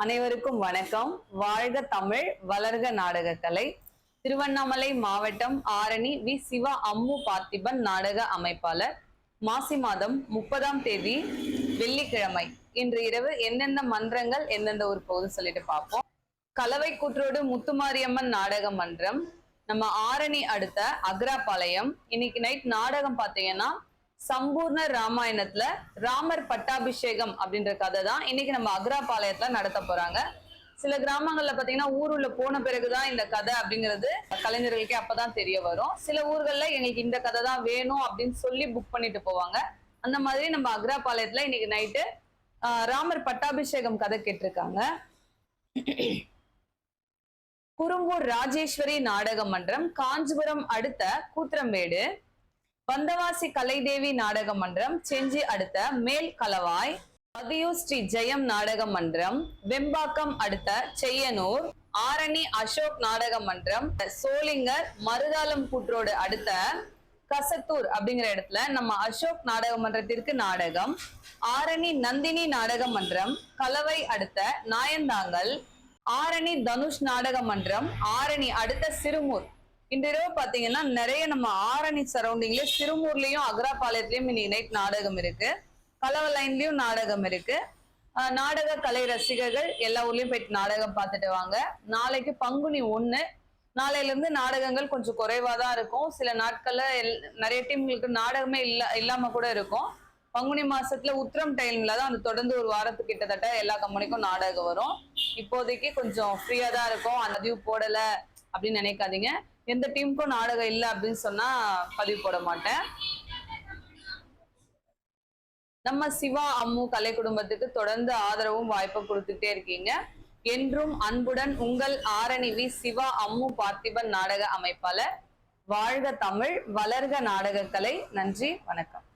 அனைவருக்கும் வணக்கம். வாழ்க தமிழ், வளர்க நாடகக்கலை. திருவண்ணாமலை மாவட்டம் ஆரணி வி சிவா அம்மு பார்த்திபன் நாடக அமைப்பாளர். மாசி மாதம் 30ஆம் தேதி வெள்ளிக்கிழமை இன்று இரவு எந்தெந்த மன்றங்கள் எந்தெந்த ஊர் போகுது சொல்லிட்டு பார்ப்போம். கலவை கூற்றோடு முத்துமாரியம்மன் நாடக மன்றம், நம்ம ஆரணி அடுத்த அக்ராபாளையம். இன்னைக்கு நைட் நாடகம் பார்த்தீங்கன்னா சம்பூர்ண ராமாயணத்துல ராமர் பட்டாபிஷேகம் அப்படின்ற கதை தான் இன்னைக்கு நம்ம அக்ராபாளையத்துல நடத்த போறாங்க. சில கிராமங்கள்ல பாத்தீங்கன்னா ஊருள்ள போன பிறகுதான் இந்த கதை அப்படிங்கிறது கலைஞர்களுக்கே அப்பதான் தெரிய வரும். சில ஊர்கள்ல எங்களுக்கு இந்த கதை தான் வேணும் அப்படின்னு சொல்லி புக் பண்ணிட்டு போவாங்க. அந்த மாதிரி நம்ம அக்ராபாளையத்துல இன்னைக்கு நைட்டு ராமர் பட்டாபிஷேகம் கதை கேட்டிருக்காங்க. குறும்பூர் ராஜேஸ்வரி நாடக மன்றம், காஞ்சிபுரம் அடுத்த கூத்திரம்பேடு. வந்தவாசி கலைதேவி நாடக மன்றம், செஞ்சி அடுத்த மேல் கலவாய். மதியூர் ஸ்ரீ ஜெயம் நாடக மன்றம், வெம்பாக்கம் அடுத்த செய்யனூர். ஆரணி அசோக் நாடக மன்றம், சோளிங்கர் மருதாலம் கூற்றோடு அடுத்த கசத்தூர் அப்படிங்கிற இடத்துல நம்ம அசோக் நாடக மன்றத்திற்கு நாடகம். ஆரணி நந்தினி நாடக மன்றம், கலவை அடுத்த நாயந்தாங்கல். ஆரணி தனுஷ் நாடக மன்றம், ஆரணி அடுத்த சிறுமூர். இன்றிரவு பாத்தீங்கன்னா நிறைய நம்ம ஆரணி சரௌண்டிங்ல சிறுமூர்லயும் அக்ராபாளையத்திலயும் இன்னைக்கு நைட் நாடகம் இருக்கு. கலவை லைன்லயும் நாடகம் இருக்கு. நாடக கலை ரசிகர்கள் எல்லா ஊர்லயும் போயிட்டு நாடகம் பார்த்துட்டு வாங்க. நாளைக்கு பங்குனி 1. நாளையில இருந்து நாடகங்கள் கொஞ்சம் குறைவாதான் இருக்கும். சில நாட்கள்ல நிறைய டீம்களுக்கு நாடகமே இல்லாம கூட இருக்கும். பங்குனி மாசத்துல உத்திரம் டைம்ல தான் அது தொடர்ந்து ஒரு வாரத்துக்கு கிட்டத்தட்ட எல்லா கம்பெனிக்கும் நாடகம் வரும். இப்போதைக்கு கொஞ்சம் ஃப்ரீயா தான் இருக்கும். அந்த பதிவு போடல அப்படின்னு நினைக்காதீங்க. எந்த டீமுக்கும் நாடகம் இல்லை அப்படின்னு சொன்னா பதிவு போட மாட்டேன். நம்ம சிவா அம்மு கலை குடும்பத்துக்கு தொடர்ந்து ஆதரவும் வாய்ப்பும் கொடுத்துட்டே இருக்கீங்க. என்றும் அன்புடன் உங்கள் ஆரணி வி சிவா அம்மு பார்த்திபன் நாடக அமைப்பாளர். வாழ்க தமிழ், வளர்க நாடகக்கலை. நன்றி, வணக்கம்.